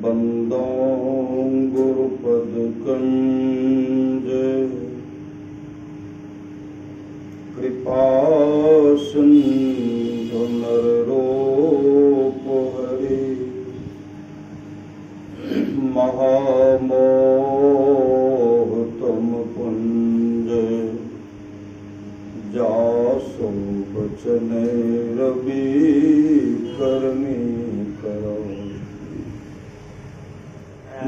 बंदो गुरुपद कंज कृपा सिंधु नर रूप हरि महामोह तुम पुंज जासु बचन रवि करनी करो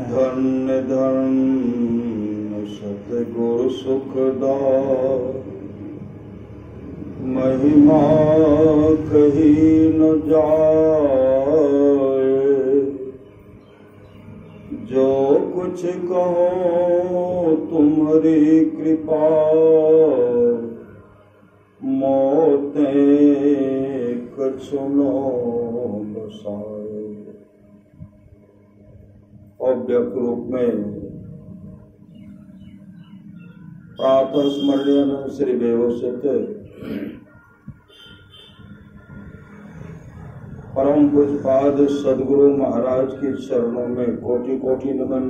धन्य धन्य सतगुरु सुखदार महिमा कही न जाए जो कुछ कहो तुम्हारी कृपा मोते कछु न बसाए। अव्यक्त रूप में प्रातः स्मरणीय श्री व्यवस्थित परम पूज्यपाद सदगुरु महाराज के चरणों में कोटि कोटि नमन।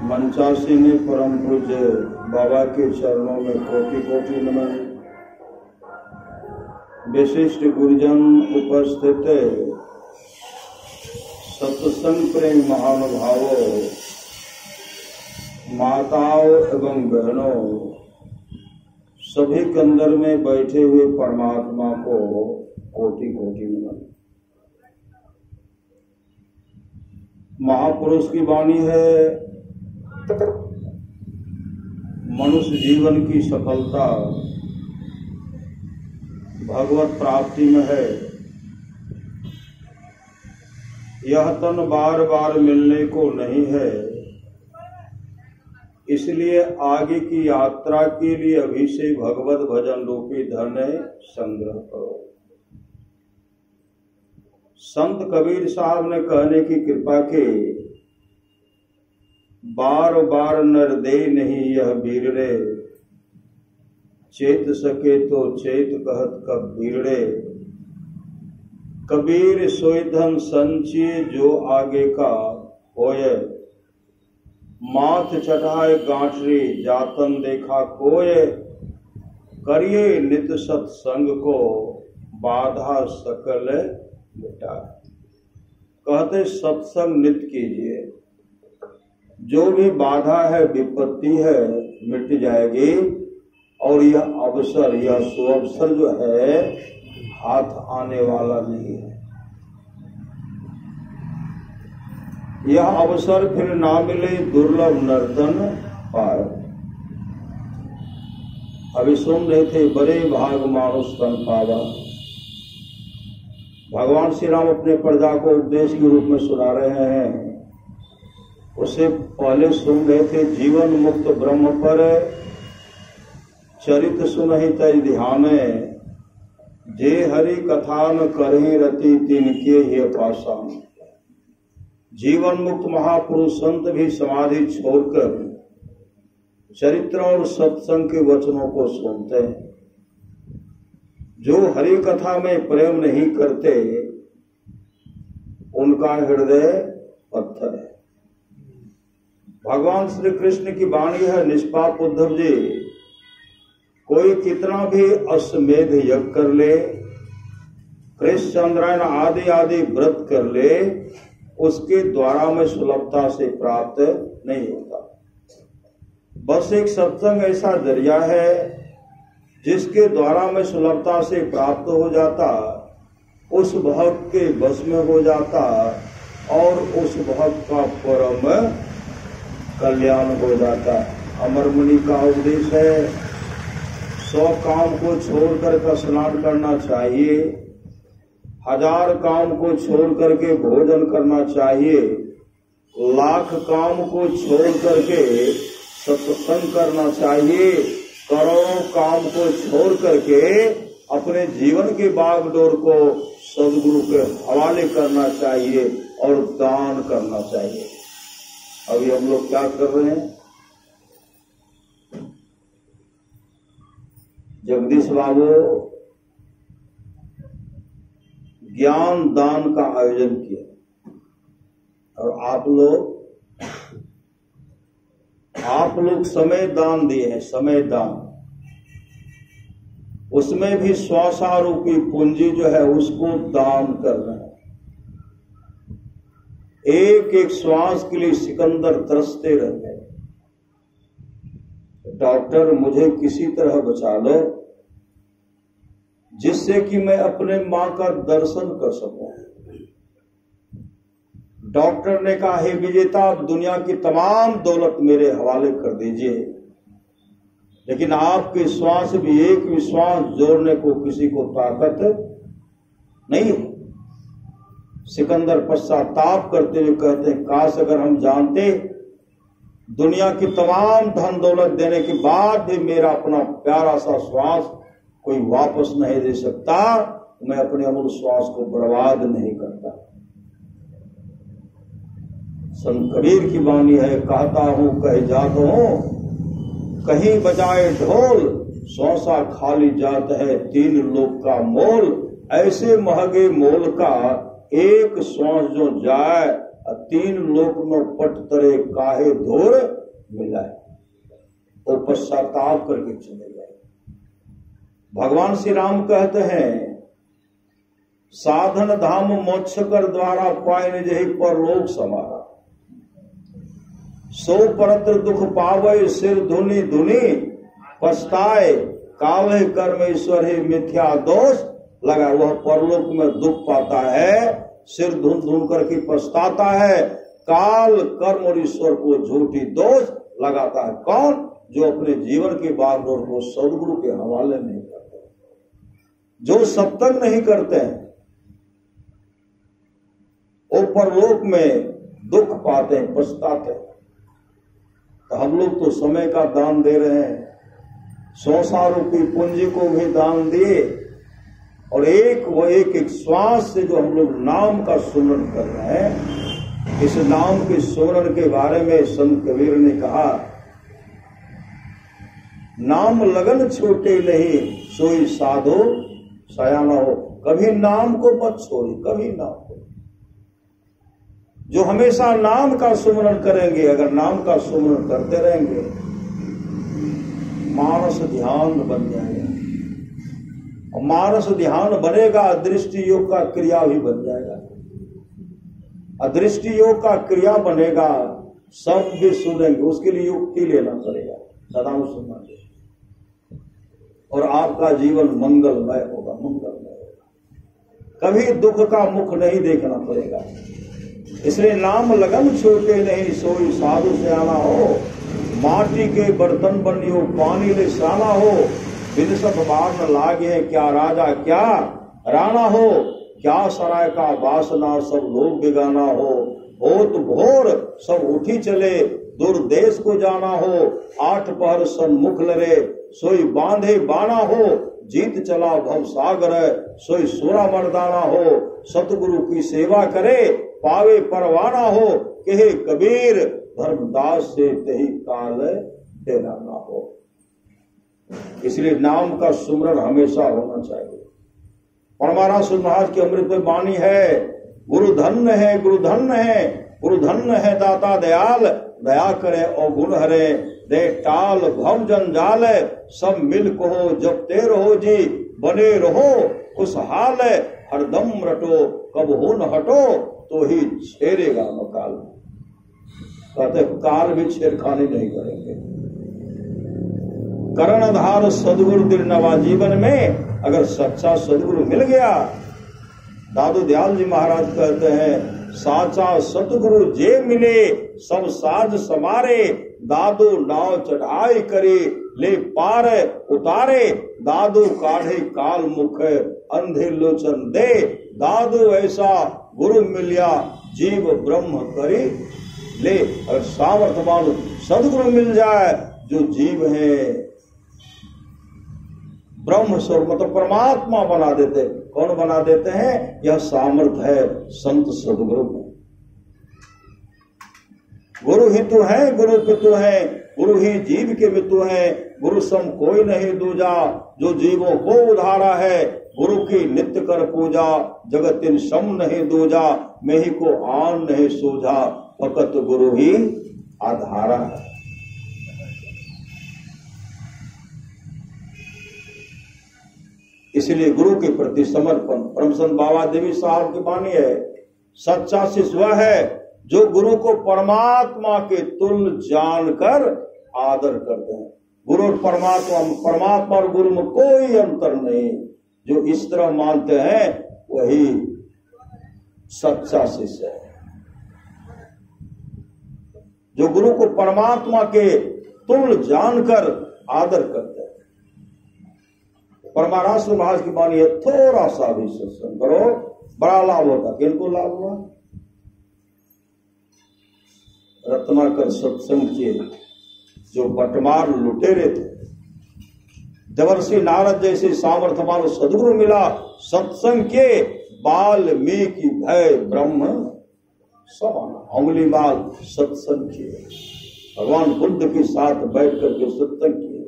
मंचासी ने परम पूज्य बाबा के चरणों में कोटि कोटि नमन। विशिष्ट गुरुजन उपस्थित सत्संग प्रेम महानुभावों, माताओं एवं बहनों, सभी कंदर में बैठे हुए परमात्मा को कोटि कोटि नमन। महापुरुष की वाणी है, मनुष्य जीवन की सफलता भगवत प्राप्ति में है। यह तन बार बार मिलने को नहीं है, इसलिए आगे की यात्रा के लिए अभी से भगवत भजन रूपी धन संग्रह करो। संत कबीर साहब ने कहने की कृपा के बार बार नर दे नहीं यह बीरड़े, चेत सके तो चेत कहत कब बीरड़े। कबीर सोई धन संचिए जो आगे का होए, माथ चढ़ाए गांठरी जातन देखा कोय। करिए नित सत्संग को बाधा सकल मिटा। कहते सत्संग नित कीजिए, जो भी बाधा है विपत्ति है मिट जाएगी, और यह अवसर यह सुअवसर जो है हाथ आने वाला नहीं है। यह अवसर फिर ना मिले दुर्लभ नर्तन पाए। अभी सुन रहे थे बड़े भाग मानुष तन पावा। भगवान श्री राम अपने प्रजा को उपदेश के रूप में सुना रहे हैं। उससे पहले सुन रहे थे जीवन मुक्त ब्रह्म पर चरित सुनहि तज ध्याने, जे हरि कथा न करहि रति तिनके ये पाषाण। जीवन मुक्त महापुरुष संत भी समाधि छोड़कर चरित्र और सत्संग के वचनों को सुनते हैं। जो हरि कथा में प्रेम नहीं करते उनका हृदय पत्थर है। भगवान श्री कृष्ण की वाणी है, निष्पाप उद्धव जी, कोई कितना भी अश्वमेध यज्ञ कर ले, कृष्ण चंद्रायण आदि आदि व्रत कर ले, उसके द्वारा में सुलभता से प्राप्त नहीं होता। बस एक सत्संग ऐसा जरिया है जिसके द्वारा में सुलभता से प्राप्त हो जाता, उस भक्त के बस में हो जाता और उस भक्त का परम कल्याण हो जाता। अमर मुनि का उपदेश है, 100 काम को छोड़कर स्नान करना चाहिए, 1000 काम को छोड़ करके भोजन करना चाहिए, 1,00,000 काम को छोड़ करके सत्संग करना चाहिए, करोड़ों काम को छोड़ करके अपने जीवन के बागडोर को सदगुरु के हवाले करना चाहिए और दान करना चाहिए। अभी हम लोग क्या कर रहे हैं? जगदीश बाबू ज्ञान दान का आयोजन किया और आप लोग समय दान दिए हैं, समय दान। उसमें भी स्वासारूपी पूंजी जो है उसको दान कर रहे हैं। एक एक श्वास के लिए सिकंदर तरसते रहते हैं, डॉक्टर मुझे किसी तरह बचा लो जिससे कि मैं अपने मां का दर्शन कर सकूं। डॉक्टर ने कहा, हे विजेता, आप दुनिया की तमाम दौलत मेरे हवाले कर दीजिए, लेकिन आपके श्वास भी एक भी श्वास जोड़ने को किसी को ताकत नहीं है। सिकंदर पश्चाताप करते हुए कहते हैं, काश अगर हम जानते दुनिया की तमाम धन दौलत देने के बाद भी मेरा अपना प्यारा सा श्वास कोई वापस नहीं दे सकता, मैं अपने अमूल्य श्वास को बर्बाद नहीं करता। संत कबीर की वाणी है, कहता हूं कह जाता हूं, कहीं बजाए ढोल, सौसा खाली जात है तीन लोक का मोल। ऐसे महंगे मोल का एक श्वास जो जाए, तीन लोक में पट तरे काहे धोर मिलाए। वो पश्चाताप करके चले गए। भगवान श्री राम कहते हैं, साधन धाम मोक्ष कर द्वारा पाए जही परलोक समारा, सो परत्र दुख पावे सिर धुनी धुनी, पछताए काले कर्म ईश्वर ही मिथ्या दोष लगा। वह परलोक में दुख पाता है, सिर धुन धुन करके पछताता है, काल कर्म और ईश्वर को झूठी दोष लगाता है। कौन? जो अपने जीवन के बागडोर को सदगुरु के हवाले नहीं करते, जो सत्संग नहीं करते हैं, वो परलोक में दुख पाते हैं, पछताते हैं। तो हम लोग तो समय का दान दे रहे हैं, संसारूपी पूंजी को भी दान दिए, और एक श्वास से जो हम लोग नाम का सुमरण कर रहे हैं, इस नाम के सुमरण के बारे में संत कबीर ने कहा, नाम लगन छोटे नहीं सोई साधो सयाना हो। कभी नाम को मत छोड़ी, कभी नाम को। जो हमेशा नाम का सुमरण करेंगे, अगर नाम का सुमरण करते रहेंगे, मानस ध्यान बन जाएगा, और मानस ध्यान बनेगा, दृष्टि योग का क्रिया भी बन जाएगा। अदृष्टि योग का क्रिया बनेगा, सब भी सुनेंगे, उसके लिए युक्ति लेना पड़ेगा, सदा सुनना, और आपका जीवन मंगलमय होगा, मंगलमय होगा। कभी दुख का मुख नहीं देखना पड़ेगा। इसलिए नाम लगन छोटे नहीं सोई साधु सयाना हो, माटी के बर्तन बनियो पानी ले साना हो, बिन सब बार न लागे क्या राजा क्या राणा हो, क्या सराय का वासना सब लोग बिगाना हो तो भोर सब उठी चले दूर देश को जाना हो, आठ पहर सन्मुख लरे सोई बांधे बाणा हो, जीत चला भव सागर सोई सोरा मर्दाना हो, सतगुरु की सेवा करे पावे परवाना हो, कहे कबीर धर्मदास से तही काल तेरा ना हो। इसलिए नाम का सुमरण हमेशा होना चाहिए। परमारास महाराज की अमृत में वाणी है, गुरु धन्य है, गुरु धन्य है, गुरु धन्य है दाता दयाल, दया करे और गुण हरे, दे टाल भव जंजाल, सब मिल कहो जपते रहो जी, बने रहो खुशहाल, हरदम रटो कब हो न हटो, तो ही छेड़ेगा न काल। कहते काल भी छेड़खानी नहीं करेंगे। कर्णधार सदगुरु दिलनवा जीवन में अगर सच्चा सदगुरु मिल गया, दादू दयाल जी महाराज कहते हैं, साचा सतगुरु जे मिले सब साज समारे, दादू नाव चढ़ाई करे ले पार उतारे, दादू काढ़े काल मुख अंधे लोचन दे, दादू ऐसा गुरु मिलिया जीव ब्रह्म करे ले। अगर सामर्थ्यवान सदगुरु मिल जाए, जो जीव है ब्रह्म स्वरूप मतलब परमात्मा बना देते। कौन बना देते हैं? यह सामर्थ्य है संत सदगुरु में। गुरु ही तो है, गुरु पितु है, गुरु ही जीव के मितु है, गुरु सम कोई नहीं दूजा, जो जीवों को उधारा है, गुरु की नित्य कर पूजा, जगत इन सम नहीं दूजा, मैं ही को आन नहीं सूझा, फकत गुरु ही आधारा है। इसलिए गुरु के प्रति समर्पण। परमसंत बाबा देवी साहब की वाणी है, सच्चा शिष्य वह है जो गुरु को परमात्मा के तुल्य जानकर आदर करते हैं। गुरु और परमात्मा और गुरु में कोई अंतर नहीं। जो इस तरह मानते हैं वही सच्चा शिष्य है। जो गुरु को परमात्मा के तुल्य जानकर आदर करते हैं। परमाराष्ट्र महाराज की वाणी है, थोड़ा सा भी सत्संग करो बड़ा लाभ होता। किनको लाभ हुआ? रत्नाकर सत्संग के जो बटमार लुटेरे थे, देवर्षि नारद जैसे सामर्थ्यवान सदगुरु मिला, सत्संग के वाल्मीकि भय ब्रह्म समान। अंगुली माल सत्संग किए, भगवान बुद्ध के साथ बैठ करके सत्संग किए।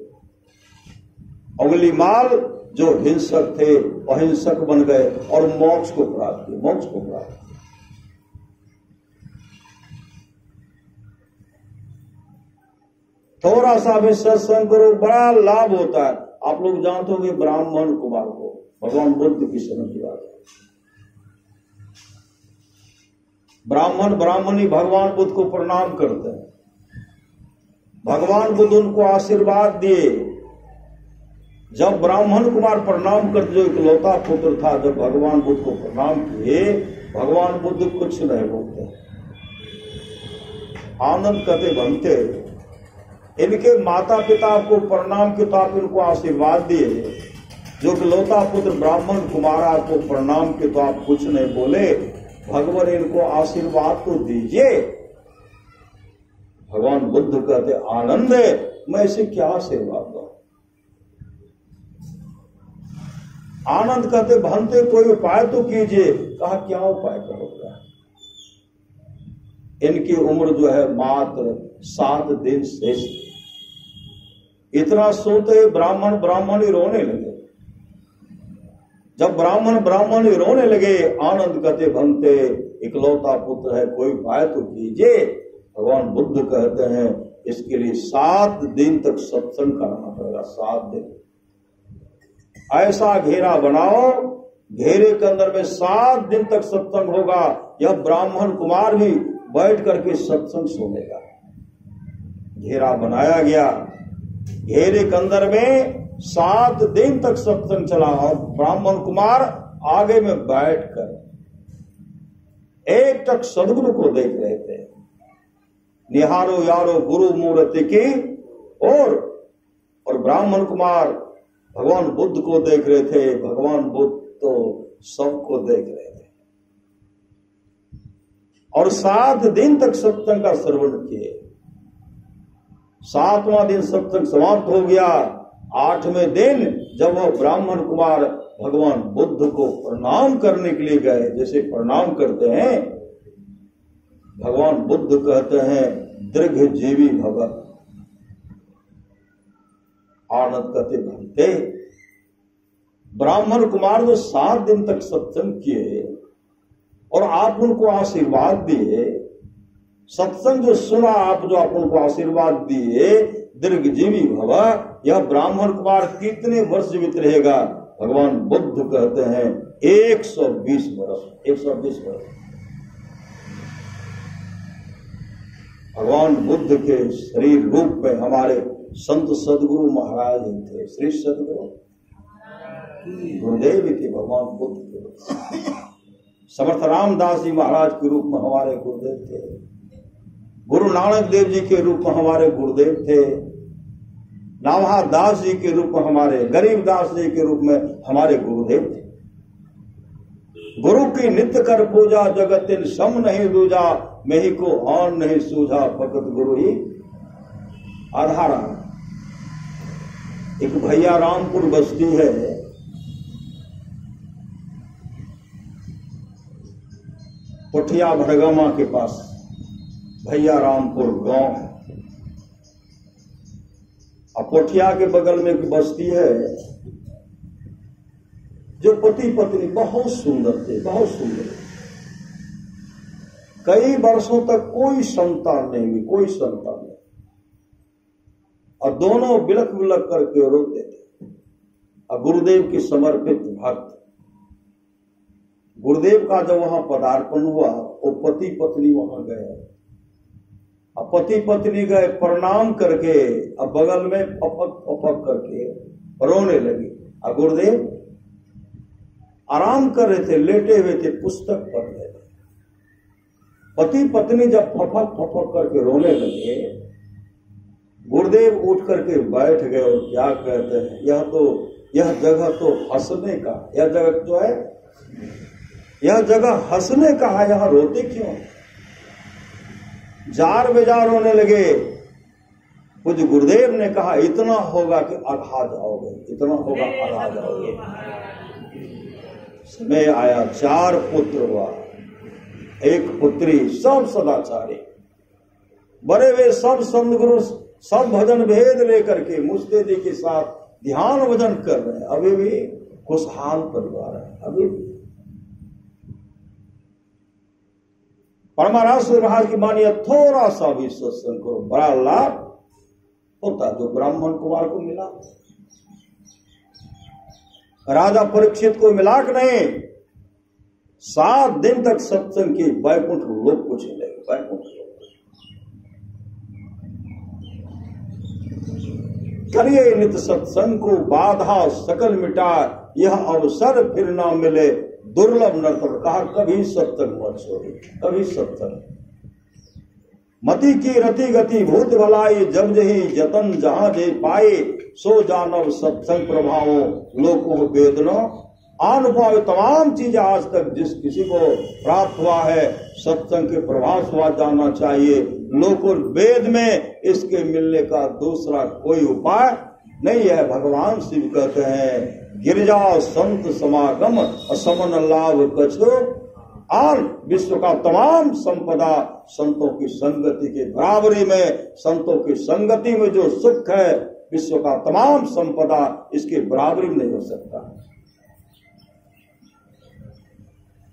अंगुली माल जो हिंसक थे अहिंसक बन गए और मोक्ष को प्राप्त किए, मोक्ष को प्राप्त। थोड़ा सा भी सत्संग करो बड़ा लाभ होता है। आप लोग जानते होंगे ब्राह्मण कुमार को भगवान बुद्ध की समय की बात है। ब्राह्मण ब्राह्मणी भगवान बुद्ध को प्रणाम करते हैं। भगवान बुद्ध उनको आशीर्वाद दिए। जब ब्राह्मण कुमार प्रणाम करते, जो इकलौता पुत्र था, जब भगवान बुद्ध को प्रणाम किए, भगवान बुद्ध कुछ नहीं बोलते, आनंद करते बनते। इनके माता पिता को प्रणाम के तो आप इनको आशीर्वाद दिए। जो इकलौता पुत्र ब्राह्मण कुमारा को प्रणाम के तो आप कुछ नहीं बोले। भगवान इनको आशीर्वाद तो दीजिए। भगवान बुद्ध कहते आनंद है, मैं इसे क्या आशीर्वाद दूं? आनंद कहते भंते कोई उपाय तो कीजिए। कहा क्या उपाय करोगे? इनकी उम्र जो है मात्र 7 दिन शेष। इतना सोते ब्राह्मण ब्राह्मणी रोने लगे। जब ब्राह्मण ब्राह्मणी रोने लगे, आनंद कहते भंते इकलौता पुत्र है, कोई उपाय तो कीजिए। भगवान बुद्ध कहते हैं इसके लिए 7 दिन तक सत्संग करना पड़ेगा। 7 दिन ऐसा घेरा बनाओ, घेरे के अंदर में 7 दिन तक सत्संग होगा। यह ब्राह्मण कुमार भी बैठ करके सत्संग सुनेगा। घेरा बनाया गया, घेरे के अंदर में 7 दिन तक सत्संग चला और ब्राह्मण कुमार आगे में बैठकर एक टक सदगुरु को देख रहे थे। निहारो यारो गुरु मूर्ति की और ब्राह्मण कुमार भगवान बुद्ध को देख रहे थे। भगवान बुद्ध तो सबको देख रहे थे और 7 दिन तक सत्संग का श्रवण किए। 7वां दिन सत्संग समाप्त हो गया। 8वें दिन जब वह ब्राह्मण कुमार भगवान बुद्ध को प्रणाम करने के लिए गए, जैसे प्रणाम करते हैं, भगवान बुद्ध कहते हैं दीर्घ जीवी भव। आनंद कहते भंते ब्राह्मण कुमार जो 7 दिन तक सत्संग किए और आप उनको आशीर्वाद दिए, सत्संग जो सुना आप, जो आप उनको आशीर्वाद दिए, दीर्घजीवी भव, यह ब्राह्मण कुमार कितने वर्ष जीवित रहेगा? भगवान बुद्ध कहते हैं 120 वर्ष। 120 वर्ष। भगवान बुद्ध के शरीर रूप में हमारे संत सदगुरु महाराज थे। श्री सदगुरु गुरुदेव थे भगवान बुद्ध के। समर्थ रामदास जी महाराज के रूप में हमारे गुरुदेव थे। गुरु नानक देव जी के रूप में हमारे गुरुदेव थे। नामहा दास जी के रूप में हमारे, गरीबदास जी के रूप में हमारे गुरुदेव थे। गुरु की नित्य कर पूजा, जगत इन सम नहीं दूजा, मैं ही को आन नहीं सूझा, फकत गुरु ही आधारा। एक भैया रामपुर बस्ती है, पोठिया भड़गामा के पास भैया रामपुर गांव है। और पोठिया के बगल में एक बस्ती है जो पति पत्नी बहुत सुंदर थे, बहुत सुंदर। कई वर्षों तक कोई संतान नहीं हुई, कोई संतान नहीं, और दोनों बिलख बिलख करके रोते थे। और गुरुदेव की समर्पित भक्त, गुरुदेव का जब वहां पदार्पण हुआ वो पति पत्नी वहां गए। अब पति पत्नी गए, प्रणाम करके अब बगल में पपक पपक करके रोने लगे। और गुरुदेव आराम कर रहे थे, लेटे हुए थे, पुस्तक पढ़ रहे थे। पति पत्नी जब फपक फपक करके रोने लगे, गुरुदेव उठ करके बैठ गए और क्या कहते हैं, यह जगह तो हंसने का, यह जगह जो है यह जगह हंसने का है, यहां रोते क्यों? जार बेजार रोने लगे। कुछ गुरुदेव ने कहा इतना होगा कि अघा जाओगे, इतना होगा अघा जाओगे। समय आया, 4 पुत्र हुआ, 1 पुत्री, सब सदाचारी, बड़े वे सब संत गुरु, सब भजन भेद लेकर के मुस्तैदी के साथ ध्यान भजन कर रहे हैं। अभी भी खुशहाल परिवार है। अभी परमाराष्ट्र महाराज की मानिए, थोड़ा सा भी सत्संग करो, बड़ा लाभ होता जो ब्राह्मण कुमार को मिला, राजा परीक्षित को मिला कि नहीं। 7 दिन तक सत्संग की वैकुंठ लोक को छीने, वैकुंठ लोक। करिए नित सत्संग को बाधा सकल मिटा, यह अवसर फिर ना मिले दुर्लभ नर्तक। कहा कभी सत्संग मत छोड़े, कभी सत्संग। मति की रति गति भूत भलाई, जब जही जतन जहां जे पाए, सो जानव सत्संग प्रभावों लोकों वेदना। अनुभव तमाम चीजें आज तक जिस किसी को प्राप्त हुआ है, सत्संग के प्रभाव से जानना चाहिए। लोकों वेद में इसके मिलने का दूसरा कोई उपाय नहीं है। भगवान शिव कहते हैं, गिरजा संत समागम असमन लाभ कछो, और विश्व का तमाम संपदा संतों की संगति के बराबरी में, संतों की संगति में जो सुख है, विश्व का तमाम संपदा इसके बराबरी में नहीं हो सकता।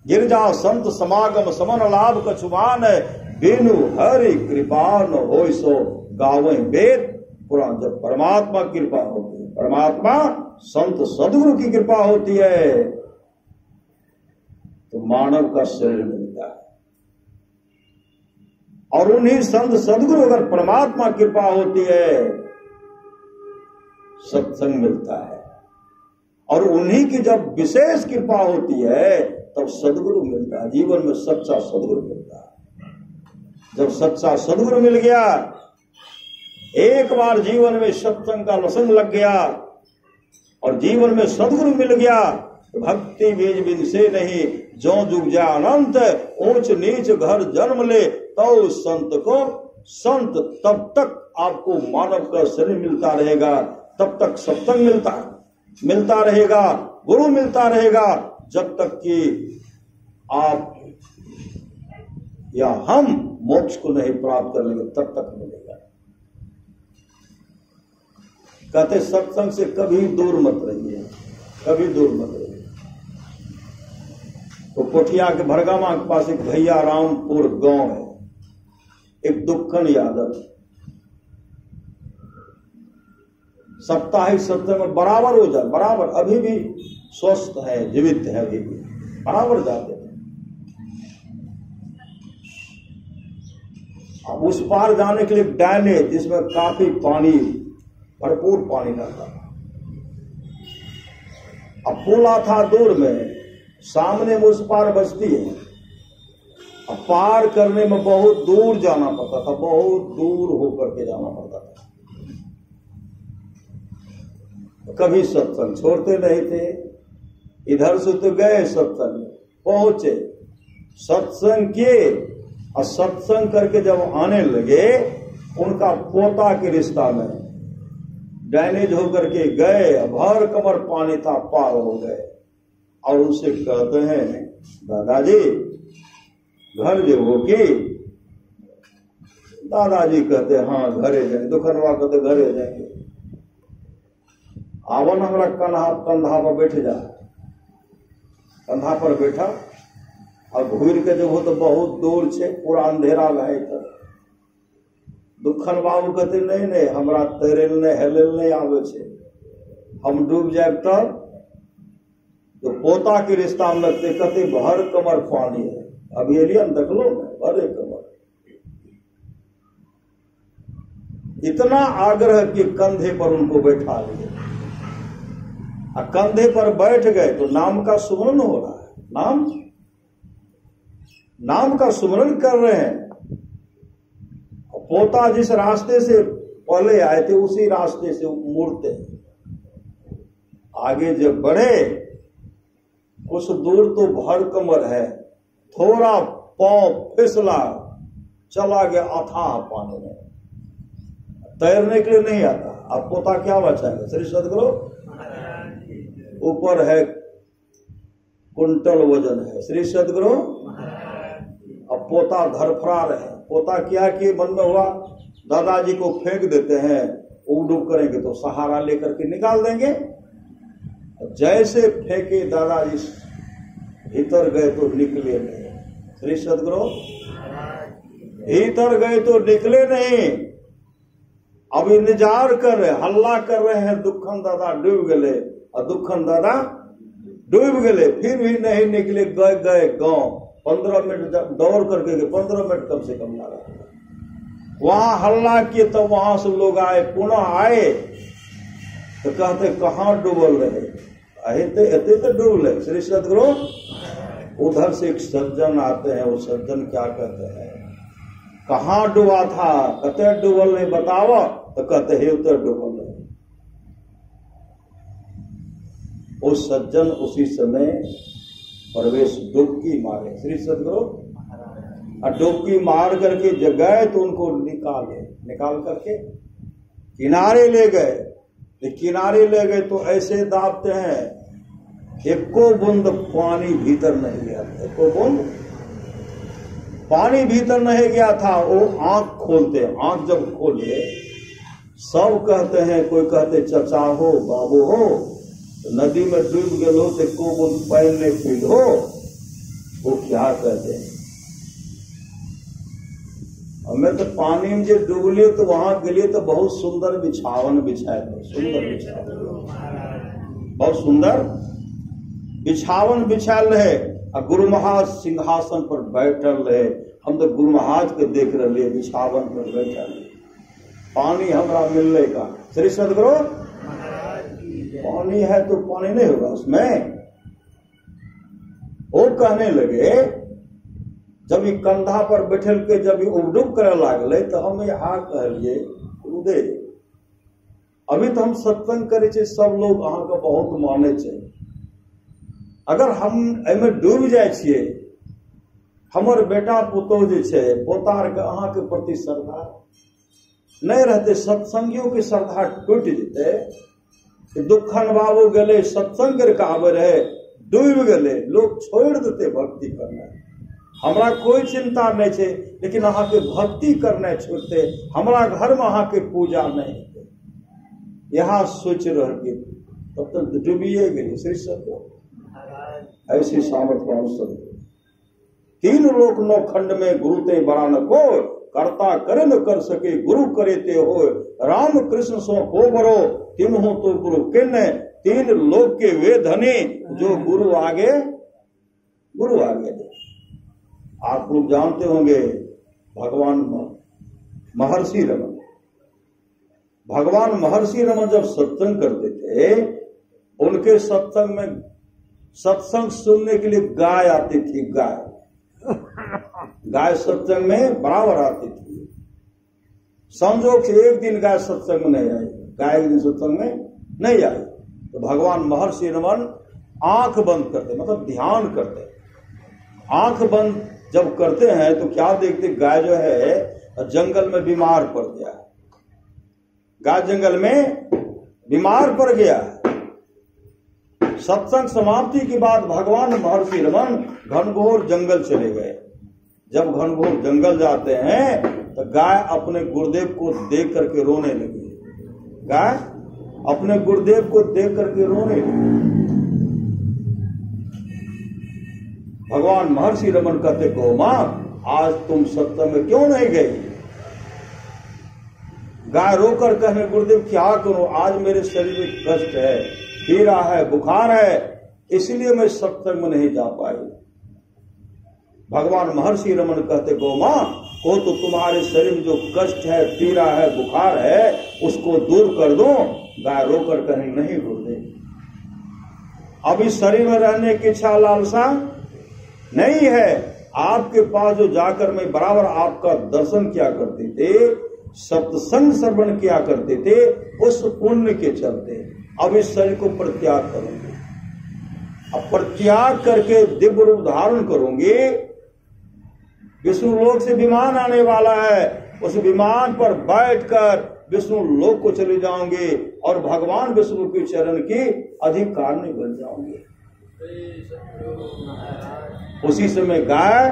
गिरजा संत समागम समन लाभ कछुमान, बिनु हरि कृपा न होय सो गावें वेद पुराण। जब परमात्मा की कृपा होती है, परमात्मा संत सदगुरु की कृपा होती है, तो मानव का शरीर मिलता है। और उन्हीं संत सदगुरु, अगर परमात्मा की कृपा होती है, सत्संग मिलता है। और उन्हीं की जब विशेष कृपा होती है, तब सदगुरु मिलता है। जीवन में सच्चा सदगुरु मिलता है। जब सच्चा सदगुरु मिल गया, एक बार जीवन में सत्संग का लसन लग गया और जीवन में सदगुरु मिल गया, तो भक्ति बीज बिन से नहीं, जो जुग जा अनंत, ऊंच नीच घर जन्म ले, तो संत को संत। तब तक आपको मानव का शरीर मिलता रहेगा, तब तक सत्संग मिलता रहेगा, गुरु मिलता रहेगा, जब तक कि आप या हम मोक्ष को नहीं प्राप्त कर लेंगे, तब तक मिलेगा। कहते सत्संग से कभी दूर मत रहिए, कभी दूर मत रहिए। तो पोठिया के भड़गामा के पास एक भैया रामपुर गांव है, एक दुक्कन यादव, साप्ताहिक सत्संग में बराबर हो जाए, बराबर, अभी भी स्वस्थ है, जीवित है, अभी भी बराबर जाते हैं। अब उस पार जाने के लिए डैम है जिसमें काफी पानी, भरपूर पानी रहता था। अब पुला था दूर में, सामने में उस पार बस्ती है। अब पार करने में बहुत दूर जाना पड़ता था, बहुत दूर होकर के जाना पड़ता था। कभी सत्संग छोड़ते नहीं थे। इधर से तो गए, सत्संग पहुंचे, सत्संग किए, और सत्संग करके जब आने लगे, उनका पोता के रिश्ता में डैमेज होकर के गए, भर कमर पानी था, पार हो गए। और उनसे कहते हैं, दादाजी घर जो हो की? दादाजी कहते हाँ घरे जाएंगे। दुखनवा कहते घरे जाएंगे। आवन हमारा कंधा पर बैठ जा। कंधा पर बैठा और घूर के जब हो तो बहुत दूर छे, पूरा अंधेरा भाई था। दुखन बाबू कहते नहीं नहीं, हमरा तैरेल नहीं हेलेल नहीं आवे छे, हम डूब जाए तब। तो पोता के रिश्ता में लगते, कहते भर कमर पानी है। अब ये लिया देख लो, भरे कमर। इतना आग्रह कि कंधे पर उनको बैठा लिए। कंधे पर बैठ गए तो नाम का सुमरन हो रहा है। नाम का सुमरन कर रहे हैं। पोता जिस रास्ते से पहले आए थे उसी रास्ते से मुड़ते। आगे जब बढ़े कुछ दूर तो भर कमर है, थोड़ा पांव फिसला, चला गया अथाह पानी में। तैरने के लिए नहीं आता। अब पोता क्या बचाएगा? श्री सदगुरु ऊपर है, कुंटल वजन है। श्री सदगुरु अब पोता धरफरा रहे। पोता क्या कि मन में हुआ, दादाजी को फेंक देते हैं, उब करेंगे तो सहारा लेकर के निकाल देंगे। जैसे फेंके दादाजी भीतर गए तो निकले नहीं। श्री सदगुरु भीतर गए तो निकले नहीं। अब इंतजार कर रहे, हल्ला कर रहे हैं, दुखन दादा डूब गए। और दुखन दादा डूब गए, फिर भी नहीं निकले। गए गांव। 15 मिनट दौड़ करके गए, 15 मिनट कम से कम लगा। वहां हल्ला किए तो वहां से लोग आए, पुनः आए तो कहते कहाँ डूबल रहे? अते तो डूब ले। श्री सदगुरु उधर से एक सज्जन आते हैं। वो सज्जन क्या कहते हैं, कहाँ डूबा था? कहते डूबल नहीं, बताओ। तो कहते हे उतर डूबल नहीं। वो सज्जन उसी समय प्रवेश डुबकी मारे। श्री सदगुरु डुबकी मार करके जब गए तो उनको निकाल करके किनारे ले गए। किनारे ले गए तो ऐसे दाबते हैं, एको बूंद पानी भीतर नहीं गया। एको बूंद पानी भीतर नहीं गया था। वो आंख खोलते, आंख जब खोले सब कहते हैं, कोई कहते चचा हो, बाबू हो, तो नदी में डूब गए हो तो एको बूंद पानी नहीं पी हो। वो क्या कहते हैं, हमें तो पानी में जो डूबले तो वहां गए तो बहुत सुंदर बिछावन बिछाए थे। सुंदर बिछावन, बहुत सुंदर बिछावन बिछाल रहे। और गुरु महाराज सिंहासन पर बैठल रहे। हम तो गुरु महाराज के देख रहे बिछावन पर बैठल। पानी हमरा मिलने का। श्री सदगुरु पानी है तो पानी नहीं होगा उसमें। वो कहने लगे, जब ये कंधा पर बैठल के जब ये उबडुब करे लागले तो हम यहाँ कहलिए गुरुदेव, अभी तो हम सत्संग करे छे, सब लोग अहाँ के बहुत माने छे। अगर हम एमे डूब जाए छिए, हमर बेटा पुतोह जे छे, पोतार के अहाँ के प्रति श्रद्धा नहीं रहते, सत्संगियों की श्रद्धा टूट जेते। दुखन बाबू गले सत्संग करके आवे रहे, डूब गए, लोग छोड़ देते भक्ति करना। हमरा कोई चिंता नहीं छे, लेकिन अहाँ के भक्ति करना छोड़ते, हमरा घर में अहाँ के पूजा नहीं होते। यहाँ सोच रहे तब तक डूबिए गए। श्री सत्य ऐसी सामर्थ्य सब 3 लोक 9 खंड में गुरु ते बड़ा न को, कर्ता करे न कर सके, गुरु करे ते हो। राम कृष्ण सो को बरो, तिम हो तो गुरु किन। 3 लोक के वे धनी, जो गुरु आगे दे। आप लोग जानते होंगे भगवान महर्षि रमन। भगवान महर्षि रमन जब सत्संग करते थे, उनके सत्संग में सत्संग सुनने के लिए गाय आती थी। गाय सत्संग में बराबर आती थी। संजोग से एक दिन गाय सत्संग में नहीं आई, गाय एक दिन सत्संग में नहीं आई, तो भगवान महर्षि रमन आंख बंद करते, मतलब ध्यान करते। आंख बंद जब करते हैं तो क्या देखते, गाय जो है जंगल में बीमार पड़ गया। गाय जंगल में बीमार पड़ गया। सत्संग समाप्ति के बाद भगवान महर्षि रमन घनघोर जंगल चले गए। जब घनघोर जंगल जाते हैं तो गाय अपने गुरुदेव को देख करके रोने लगी। गाय अपने गुरुदेव को देख करके रोने लगी। भगवान महर्षि रमन कहते गौ मां, आज तुम सत्संग में क्यों नहीं गई? गाय रोकर कहने, गुरुदेव क्या करूं, आज मेरे शरीर में कष्ट है, पीड़ा है, बुखार है, इसलिए मैं सत्संग में नहीं जा पाई। भगवान महर्षि रमन कहते गौ मां, को तो तुम्हारे शरीर में जो कष्ट है, पीड़ा है, बुखार है, उसको दूर कर दो। गाय रोकर कहने, नहीं गुरुदेव, अभी शरीर में रहने की इच्छा लालसा नहीं है। आपके पास जो जाकर मैं बराबर आपका दर्शन किया करते थे, सत्संग श्रवण किया करते थे, उस पुण्य के चलते अब इस शरीर को परित्याग करूंगी। अब परित्याग करके दिव्य रूप धारण करूंगी। विष्णु लोक से विमान आने वाला है, उस विमान पर बैठकर विष्णु लोक को चले जाऊंगे और भगवान विष्णु के चरण की अधिकारिणी बन जाऊंगे। उसी समय गाय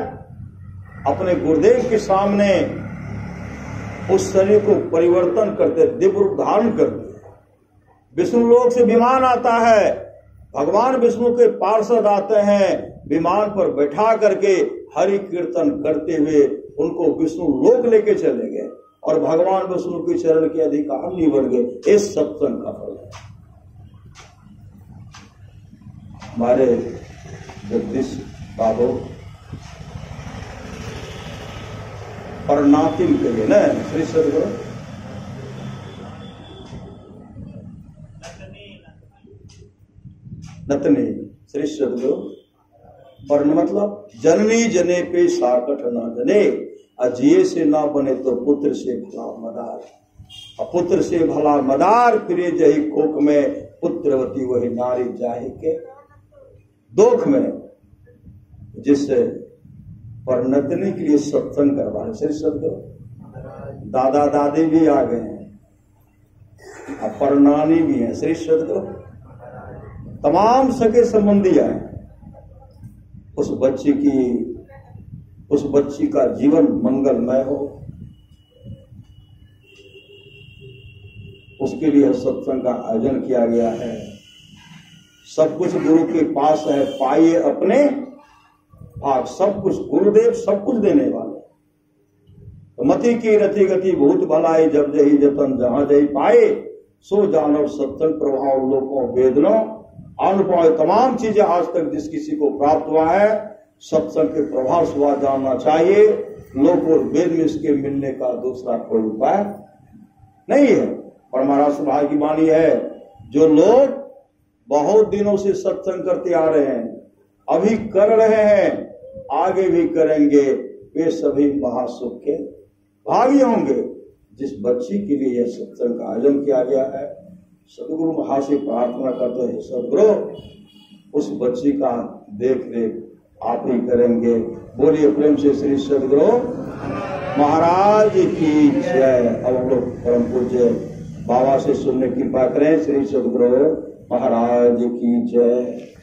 अपने गुरुदेव के सामने उस शरीर को परिवर्तन करते, दिव्य रूप धारण करते। विष्णु लोक से विमान आता है, भगवान विष्णु के पार्षद आते हैं, विमान पर बैठा करके हरि कीर्तन करते हुए उनको विष्णु लोक लेके चले गए और भगवान विष्णु के चरण के अधिकारी बन गए। इस सत्संग का फल है। हमारे जगदीश बाबू परनातिम के लिए न श्री सदगुरु नतनी श्री सदगुरु वर्ण मतलब जननी जने पे साकट ना जने, अजिए से ना बने तो पुत्र से भला मदार, और पुत्र से भला मदार फिरे जही कोक में, पुत्रवती वही नारी जाहि के दुख में। जिससे परिणतनी के लिए सत्संग करवा रहे श्री सदगुरु। दादा दादी भी आ गए हैं, अब परनानी भी है श्री सदगुरु। तमाम सके संबंधी आए। उस बच्ची का जीवन मंगलमय हो, उसके लिए सत्संग का आयोजन किया गया है। सब कुछ गुरु के पास है, पाइए अपने भाग। सब कुछ गुरुदेव सब कुछ देने वाले। तो मति की रति गति भूत भलाई, जब जही जतन जहां जही पाए, सो जानव सत्संग प्रभाव लोकों वेदनो अनुभव। तमाम चीजें आज तक जिस किसी को प्राप्त हुआ है, सत्संग के प्रभाव से जानना चाहिए। लोक और वेद में इसके मिलने का दूसरा कोई उपाय नहीं है। परमारास भाई की वाणी है, जो लोग बहुत दिनों से सत्संग करते आ रहे हैं, अभी कर रहे हैं, आगे भी करेंगे, वे सभी महासुख के भागी होंगे। जिस बच्ची के लिए यह सत्संग का आयोजन किया गया है, सदगुरु महा से प्रार्थना करते हैं, सदगुरु उस बच्ची का देख रेख आप ही करेंगे। बोलिए प्रेम से श्री सदगुरु महाराज की जय। अब हम लोग परम पूज्य बाबा से सुनने की कृपा करें। श्री सदगुरु महाराज की जय।